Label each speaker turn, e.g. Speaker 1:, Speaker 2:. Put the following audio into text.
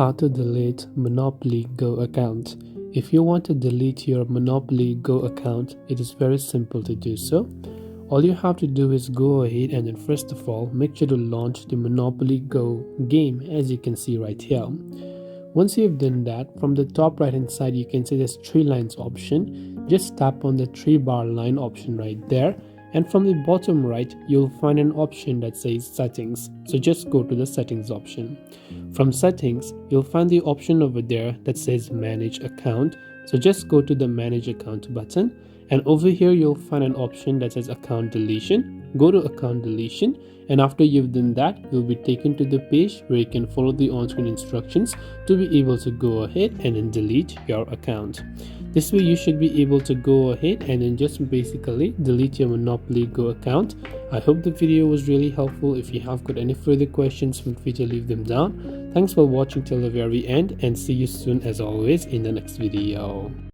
Speaker 1: How to delete Monopoly Go account. If you want to delete your Monopoly Go account, it is very simple to do so. All you have to do is go ahead and then first of all make sure to launch the Monopoly Go game, as you can see right here. Once you've done that, from the top right hand side you can see this three lines option. Just tap on the three bar line option right there, and from the bottom right you'll find an option that says settings. So just go to the settings option. From settings you'll find the option over there that says manage account. So just go to the manage account button, and over here you'll find an option that says account deletion. Go to account deletion, and after you've done that you'll be taken to the page where you can follow the on-screen instructions to be able to go ahead and then delete your account. This way you should be able to go ahead and then just basically delete your Monopoly Go account. I hope the video was really helpful. If you have got any further questions, feel free to leave them down. Thanks for watching till the very end, and see you soon as always in the next video.